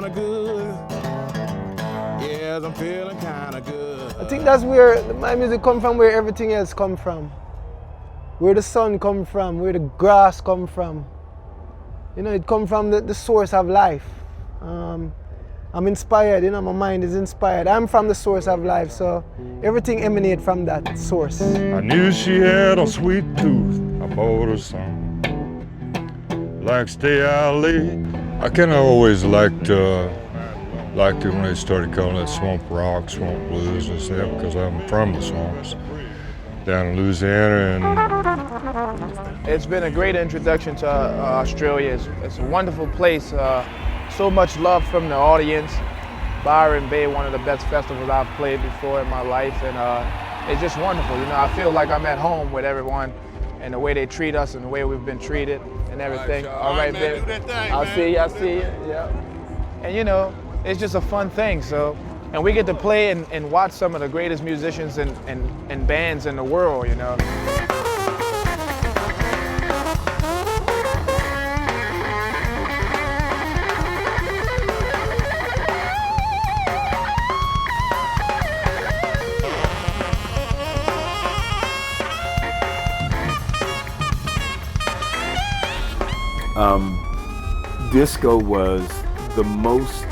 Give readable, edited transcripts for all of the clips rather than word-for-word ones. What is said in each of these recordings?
kind of good. Yes, I'm feeling kind of good. I think that's where my music come from, where everything else come from. Where the sun come from, where the grass come from. You know, it come from the source of life. I'm inspired, you know, my mind is inspired. I'm from the source of life, so everything emanates from that source. I knew she had a sweet tooth, I bought her some. Like stay out late. I kind of always liked it when they started calling it swamp rock, swamp blues and stuff, because I'm from the swamps down in Louisiana. And it's been a great introduction to Australia. It's a wonderful place. So much love from the audience. Byron Bay, one of the best festivals I've played before in my life, and it's just wonderful. You know, I feel like I'm at home with everyone, and the way they treat us and the way we've been treated and everything. All right, man, do that thing, I'll see you, yeah. And you know, it's just a fun thing, so. And we get to play and watch some of the greatest musicians and bands in the world, you know. Disco was the most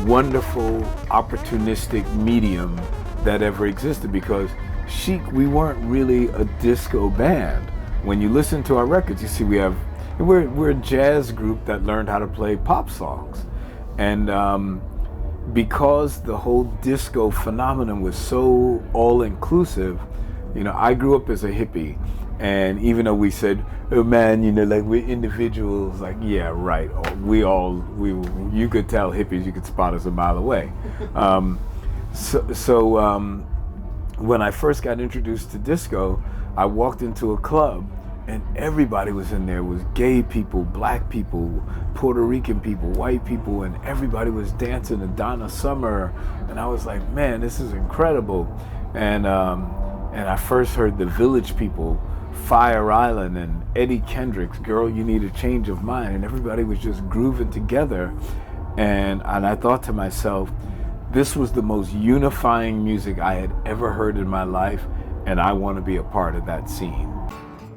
wonderful, opportunistic medium that ever existed, because Chic, we weren't really a disco band. When you listen to our records, you see we're a jazz group that learned how to play pop songs. And because the whole disco phenomenon was so all-inclusive, you know, I grew up as a hippie. And even though we said, oh man, you know, like we're individuals, like, yeah, right. You could tell hippies, you could spot us a mile away. When I first got introduced to disco, I walked into a club and everybody was in there. It was gay people, black people, Puerto Rican people, white people, and everybody was dancing to Donna Summer. And I was like, man, this is incredible. And I first heard the Village People, Fire Island, and Eddie Kendrick's Girl, You Need a Change of Mind, and everybody was just grooving together. And I thought to myself, this was the most unifying music I had ever heard in my life, and I want to be a part of that scene.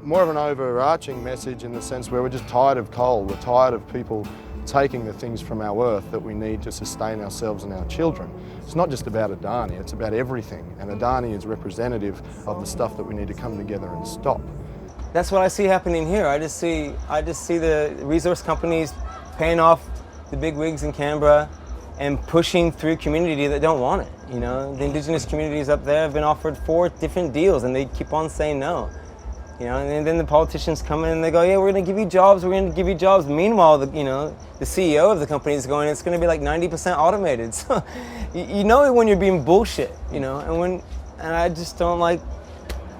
More of an overarching message in the sense where we're just tired of coal, we're tired of people taking the things from our earth that we need to sustain ourselves and our children. It's not just about Adani, it's about everything, and Adani is representative of the stuff that we need to come together and stop. That's what I see happening here. I just see the resource companies paying off the big wigs in Canberra and pushing through community that don't want it. You know, the indigenous communities up there have been offered 4 different deals and they keep on saying no. You know, and then the politicians come in and they go, yeah, we're going to give you jobs, we're going to give you jobs. Meanwhile, the CEO of the company is going, it's going to be like 90% automated. So you know it when you're being bullshit, you know, and I just don't like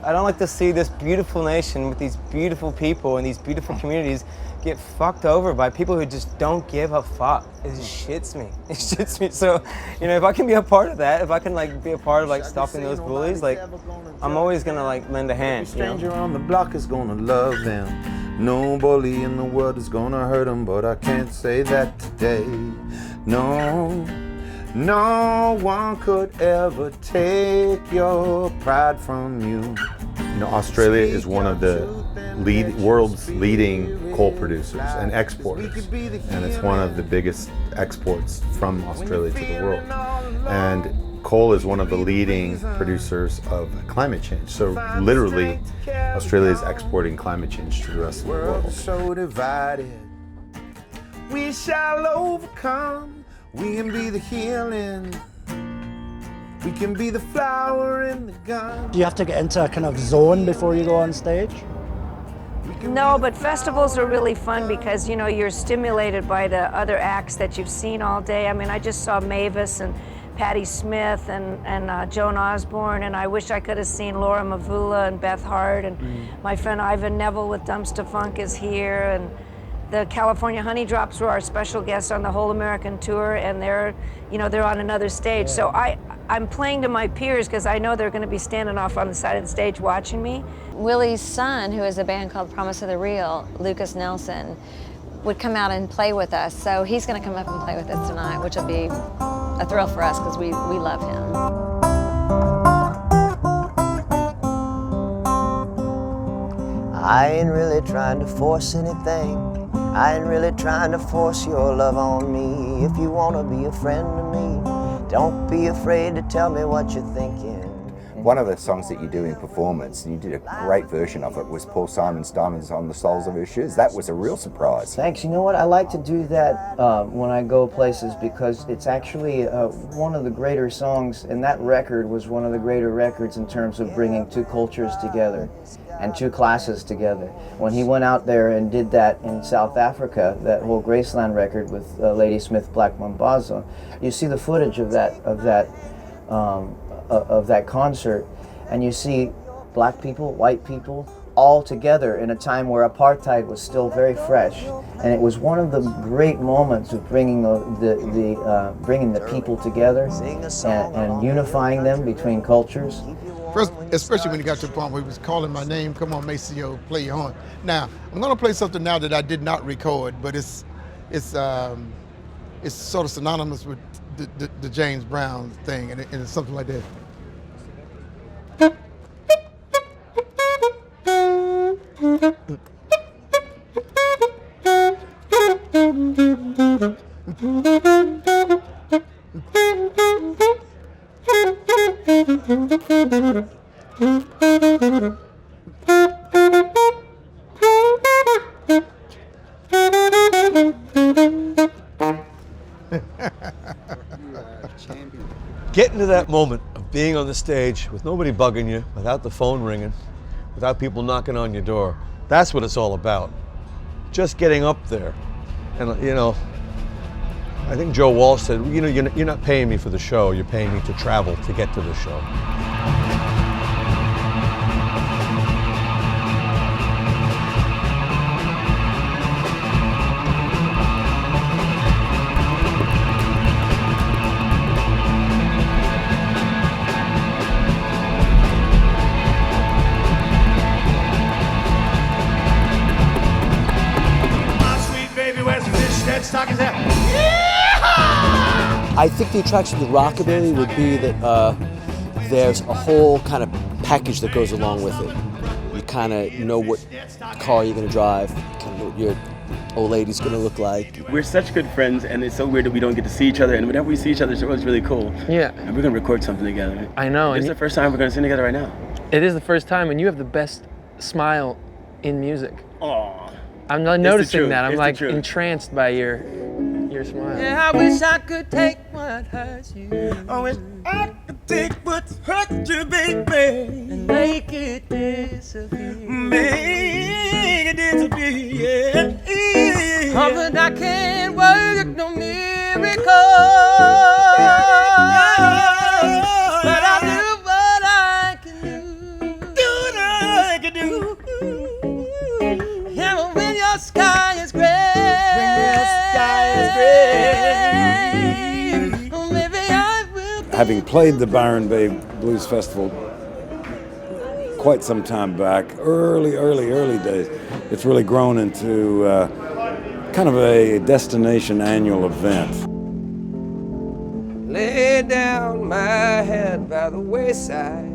to see this beautiful nation with these beautiful people and these beautiful communities get fucked over by people who just don't give a fuck. It just shits me. It shits me. So, you know, if I can be a part of that, if I can like be a part of like stopping those bullies, like I'm always gonna like lend a hand. Every stranger on the block is gonna love them. No bully in the world is gonna hurt them, but I can't say that today. No one could ever take your pride from you. You know, Australia is one of the world's leading coal producers and exporters, and it's one of the biggest exports from Australia to the world. And coal is one of the leading producers of climate change. So literally, Australia is exporting climate change to the rest of the world. So divided, we shall overcome. We can be the healing. We can be the flower in the gun. Do you have to get into a kind of zone before you go on stage? No, but festivals are really fun because, you know, you're stimulated by the other acts that you've seen all day. I mean, I just saw Mavis and Patti Smith and Joan Osborne, and I wish I could have seen Laura Mvula and Beth Hart, and my friend Ivan Neville with Dumpster Funk is here, and the California Honey Drops were our special guests on the Whole American Tour, and they're on another stage. Yeah. So I'm playing to my peers because I know they're going to be standing off on the side of the stage watching me. Willie's son, who has a band called Promise of the Real, Lucas Nelson, would come out and play with us. So he's going to come up and play with us tonight, which will be a thrill for us because we love him. I ain't really trying to force anything. I ain't really trying to force your love on me. If you want to be a friend to me, don't be afraid to tell me what you're thinking. One of the songs that you do in performance, and you did a great version of it, was Paul Simon's Diamonds on the Soles of Her Shoes. That was a real surprise. Thanks. You know what? I like to do that when I go places because it's actually one of the greater songs, and that record was one of the greater records in terms of bringing two cultures together and two classes together. When he went out there and did that in South Africa, that whole Graceland record with Lady Smith Black Mambazo, you see the footage of that concert, and you see black people, white people, all together in a time where apartheid was still very fresh, and it was one of the great moments of bringing the people together and unifying them between cultures. First, especially when he got to the point where he was calling my name, come on Maceo, play your horn. Now, I'm gonna play something now that I did not record, but it's sort of synonymous with the James Brown thing, and it's something like that. Getting to that moment of being on the stage with nobody bugging you, without the phone ringing, without people knocking on your door, that's what it's all about. Just getting up there. And you know, I think Joe Walsh said, you know, you're not paying me for the show, you're paying me to travel to get to the show. I think the attraction to rockabilly would be that there's a whole kind of package that goes along with it. You kind of know what car you're going to drive, kind of know what your old lady's going to look like. We're such good friends, and it's so weird that we don't get to see each other, and whenever we see each other, it's always really cool. Yeah. And we're going to record something together. I know. This is the first time we're going to sing together right now. It is the first time, and you have the best smile in music. Aww. I'm not noticing truth. that. I'm It's like the truth. entranced by your smile. Yeah, I wish I could take what hurts you. I wish I could take what hurts you, baby, and make it disappear. Make it disappear, yeah. Oh, but I can't work no miracle. But I'll do what I can do. Do what I can do. Yeah, when your sky is gray. Having played the Byron Bay Blues Festival quite some time back, early days, it's really grown into kind of a destination annual event. Lay down my head by the wayside,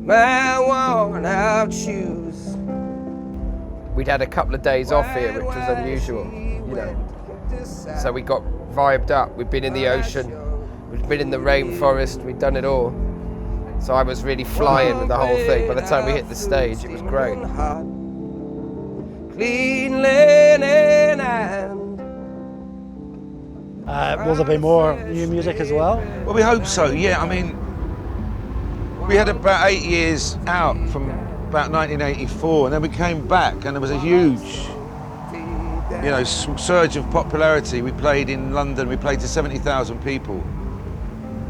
my worn out shoes. We'd had a couple of days off here, which was unusual, you know. So we got vibed up. We'd been in the ocean, we'd been in the rainforest, we'd done it all. So I was really flying with the whole thing. By the time we hit the stage, it was great. Clean linen and will there be more new music as well? Well, we hope so, yeah. I mean, we had about 8 years out from about 1984, and then we came back, and there was a huge, you know, surge of popularity. We played in London, we played to 70,000 people,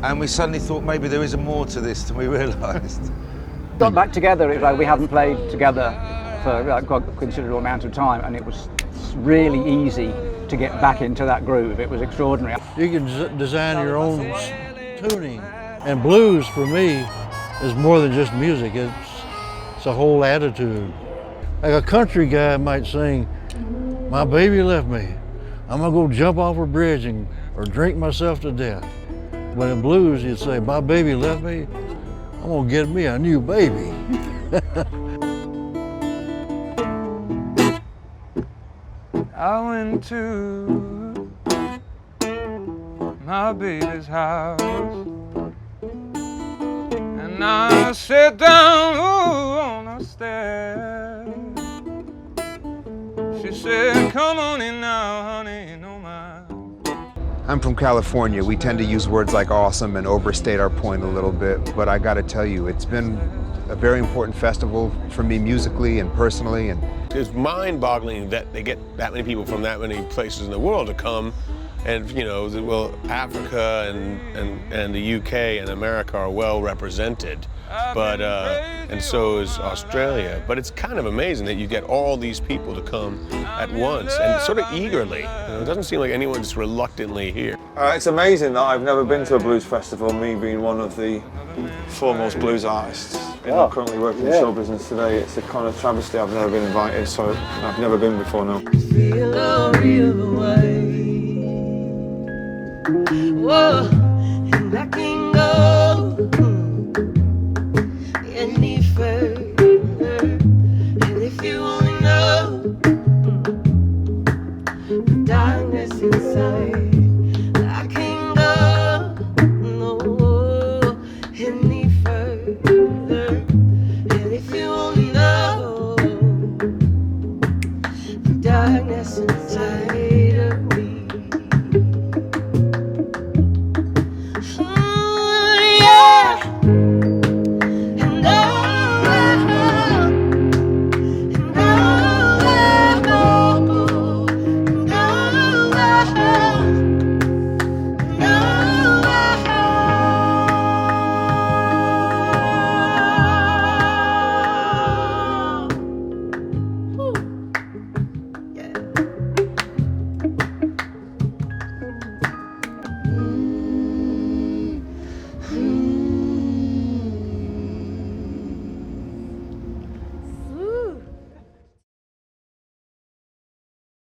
and we suddenly thought maybe there is more to this than we realised. Got back together, it was like we hadn't played together for like quite a considerable amount of time, and it was really easy to get back into that groove. It was extraordinary. You can design your own tuning, and blues for me is more than just music. It's a whole attitude. Like a country guy might sing, my baby left me. I'm gonna go jump off a bridge or drink myself to death. But in blues, you'd say, my baby left me. I'm gonna get me a new baby. I went to my baby's house and I sat down on the stairs. She said, come on in now, honey, no mind. I'm from California. We tend to use words like awesome and overstate our point a little bit, but I gotta tell you, it's been a very important festival for me musically and personally. And it's mind-boggling that they get that many people from that many places in the world to come. And, you know, well, Africa and the UK and America are well represented, but, and so is Australia. But it's kind of amazing that you get all these people to come at once and sort of eagerly. You know, it doesn't seem like anyone's reluctantly here. It's amazing that I've never been to a blues festival, me being one of the foremost blues artists. You know, currently working in show business today. It's a kind of travesty I've never been invited, so I've never been before now. Feel a real way. Whoa, and I can go any further. And if you only know the darkness inside.